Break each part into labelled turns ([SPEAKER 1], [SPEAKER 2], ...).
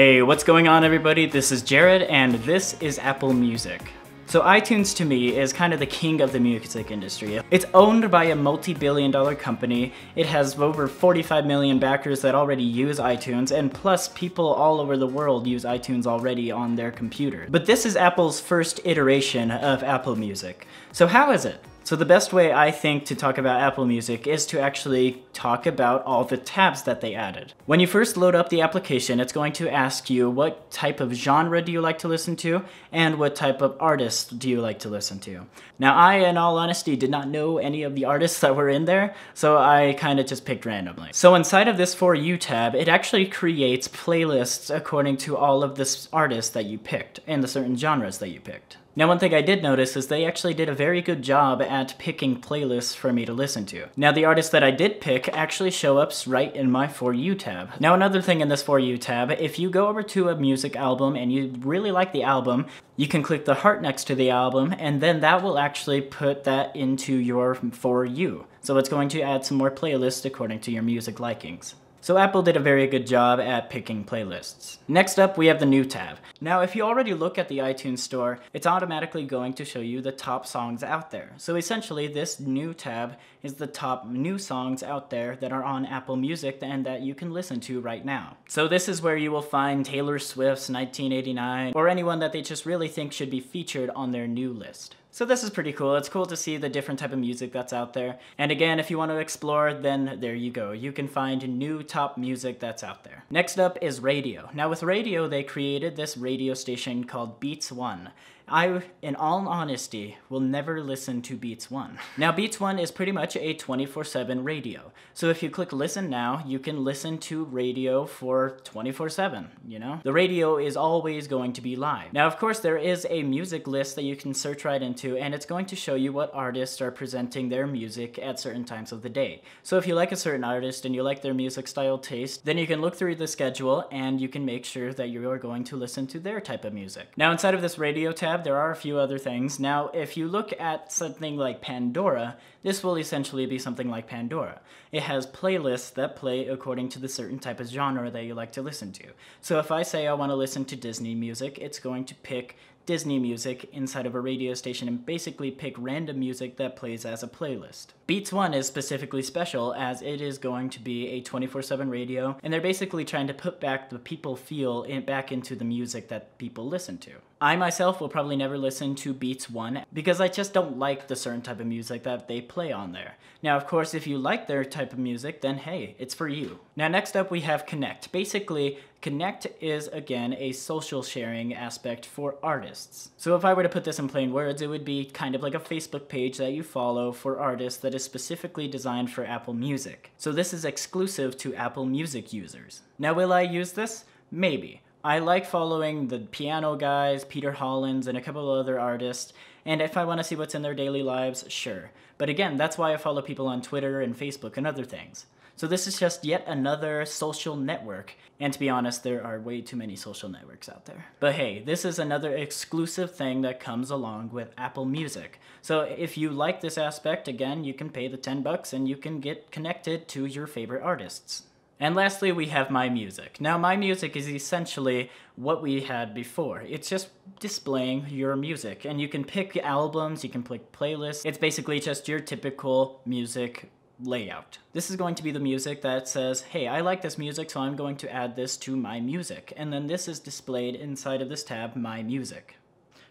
[SPEAKER 1] Hey, what's going on everybody? This is Jared and this is Apple Music. So iTunes to me is kind of the king of the music industry. It's owned by a multi-billion-dollar company. It has over 45 million backers that already use iTunes, and plus people all over the world use iTunes already on their computer. But this is Apple's first iteration of Apple Music. So how is it? So the best way I think to talk about Apple Music is to actually talk about all the tabs that they added. When you first load up the application, it's going to ask you what type of genre do you like to listen to and what type of artist do you like to listen to. Now I, in all honesty, did not know any of the artists that were in there, so I kind of just picked randomly. So inside of this For You tab, it actually creates playlists according to all of the artists that you picked and the certain genres that you picked. Now one thing I did notice is they actually did a very good job at picking playlists for me to listen to. Now the artists that I did pick actually show up right in my For You tab. Now another thing in this For You tab, if you go over to a music album and you really like the album, you can click the heart next to the album and then that will actually put that into your For You. So it's going to add some more playlists according to your music likings. So Apple did a very good job at picking playlists. Next up, we have the New tab. Now, if you already look at the iTunes store, it's automatically going to show you the top songs out there. So essentially, this New tab is the top new songs out there that are on Apple Music and that you can listen to right now. So this is where you will find Taylor Swift's 1989 or anyone that they just really think should be featured on their new list. So this is pretty cool. It's cool to see the different type of music that's out there. And again, if you want to explore, then there you go. You can find new top music that's out there. Next up is radio. Now with radio, they created this radio station called Beats One. I, in all honesty, will never listen to Beats One. Now Beats One is pretty much a 24/7 radio. So if you click listen now, you can listen to radio for 24/7, you know? The radio is always going to be live. Now of course there is a music list that you can search right into and it's going to show you what artists are presenting their music at certain times of the day. So if you like a certain artist and you like their music style taste, then you can look through the schedule and you can make sure that you are going to listen to their type of music. Now inside of this radio tab, there are a few other things. Now, if you look at something like Pandora, this will essentially be something like Pandora. It has playlists that play according to the certain type of genre that you like to listen to. So if I say I want to listen to Disney music, it's going to pick Disney music inside of a radio station and basically pick random music that plays as a playlist. Beats One is specifically special as it is going to be a 24/7 radio and they're basically trying to put back the people feel back into the music that people listen to. I myself will probably never listen to Beats One because I just don't like the certain type of music that they play on there. Now of course if you like their type of music then hey, it's for you. Now next up we have Connect. Basically Connect is again a social sharing aspect for artists. So if I were to put this in plain words, it would be kind of like a Facebook page that you follow for artists that is specifically designed for Apple Music. So this is exclusive to Apple Music users. Now will I use this? Maybe. I like following the Piano Guys, Peter Hollins, and a couple of other artists, and if I want to see what's in their daily lives, sure. But again, that's why I follow people on Twitter and Facebook and other things. So this is just yet another social network, and to be honest, there are way too many social networks out there. But hey, this is another exclusive thing that comes along with Apple Music. So if you like this aspect, again, you can pay the $10 and you can get connected to your favorite artists. And lastly, we have My Music. Now, My Music is essentially what we had before. It's just displaying your music, and you can pick albums, you can pick playlists. It's basically just your typical music layout. This is going to be the music that says, hey, I like this music, so I'm going to add this to My Music. And then this is displayed inside of this tab, My Music.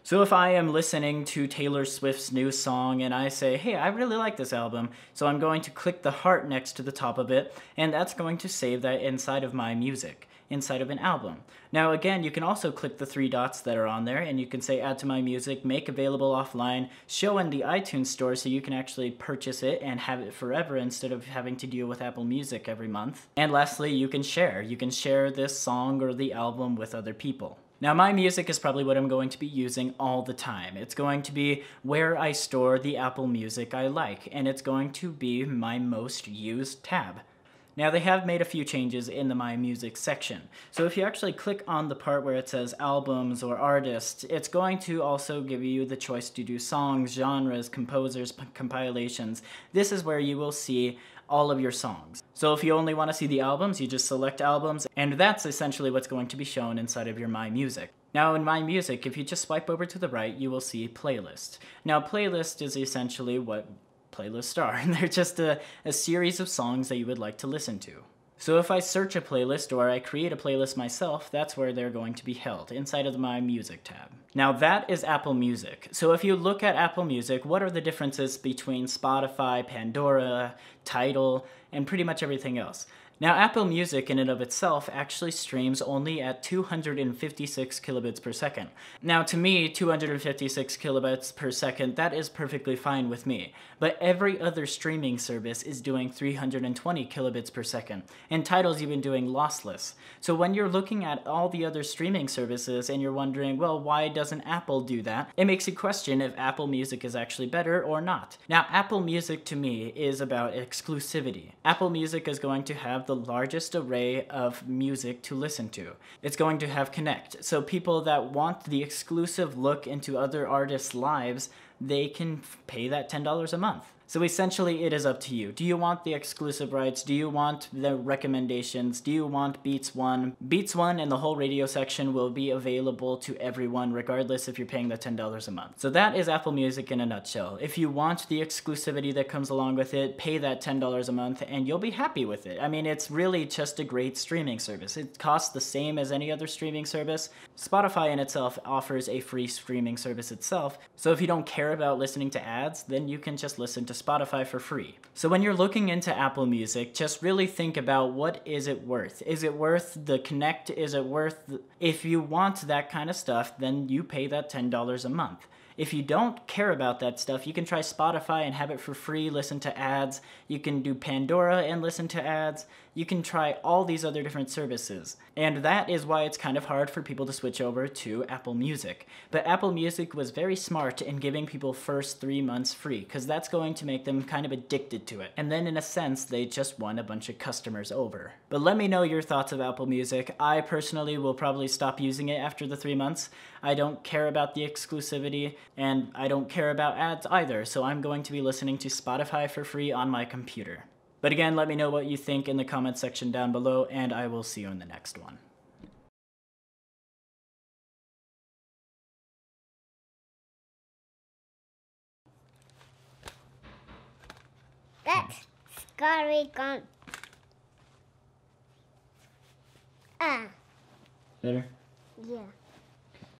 [SPEAKER 1] So if I am listening to Taylor Swift's new song and I say, hey, I really like this album, so I'm going to click the heart next to the top of it, and that's going to save that inside of My Music, inside of an album. Now again, you can also click the three dots that are on there and you can say add to My Music, make available offline, show in the iTunes store so you can actually purchase it and have it forever instead of having to deal with Apple Music every month. And lastly, you can share. You can share this song or the album with other people. Now My Music is probably what I'm going to be using all the time. It's going to be where I store the Apple Music I like, and it's going to be my most used tab. Now they have made a few changes in the My Music section. So if you actually click on the part where it says albums or artists, it's going to also give you the choice to do songs, genres, composers, compilations. This is where you will see all of your songs. So if you only want to see the albums, you just select albums, and that's essentially what's going to be shown inside of your My Music. Now in My Music, if you just swipe over to the right, you will see Playlist. Now Playlist is essentially what playlists are, and they're just a series of songs that you would like to listen to. So if I search a playlist or I create a playlist myself, that's where they're going to be held, inside of the My Music tab. Now that is Apple Music. So if you look at Apple Music, what are the differences between Spotify, Pandora, Tidal, and pretty much everything else? Now Apple Music in and of itself actually streams only at 256 kilobits per second. Now to me, 256 kilobits per second, that is perfectly fine with me. But every other streaming service is doing 320 kilobits per second, and Tidal's even doing lossless. So when you're looking at all the other streaming services and you're wondering, well, why doesn't Apple do that? It makes you question if Apple Music is actually better or not. Now Apple Music to me is about exclusivity. Apple Music is going to have the largest array of music to listen to. It's going to have Connect, so people that want the exclusive look into other artists' lives, they can pay that $10 a month. So essentially it is up to you. Do you want the exclusive rights? Do you want the recommendations? Do you want Beats One? Beats One and the whole radio section will be available to everyone regardless if you're paying the $10 a month. So that is Apple Music in a nutshell. If you want the exclusivity that comes along with it, pay that $10 a month and you'll be happy with it. I mean, it's really just a great streaming service. It costs the same as any other streaming service. Spotify in itself offers a free streaming service itself. So if you don't care about listening to ads, then you can just listen to Spotify for free. So when you're looking into Apple Music, just really think about what is it worth? Is it worth the Connect? Is it worth if you want that kind of stuff, then you pay that $10 a month. If you don't care about that stuff, you can try Spotify and have it for free, listen to ads. You can do Pandora and listen to ads. You can try all these other different services. And that is why it's kind of hard for people to switch over to Apple Music. But Apple Music was very smart in giving people first 3 months free, because that's going to make them kind of addicted to it. And then in a sense, they just won a bunch of customers over. But let me know your thoughts of Apple Music. I personally will probably stop using it after the 3 months. I don't care about the exclusivity, and I don't care about ads either, so I'm going to be listening to Spotify for free on my computer. But again, let me know what you think in the comment section down below, and I will see you in the next one.
[SPEAKER 2] That's scary gun.
[SPEAKER 1] Better?
[SPEAKER 2] Yeah.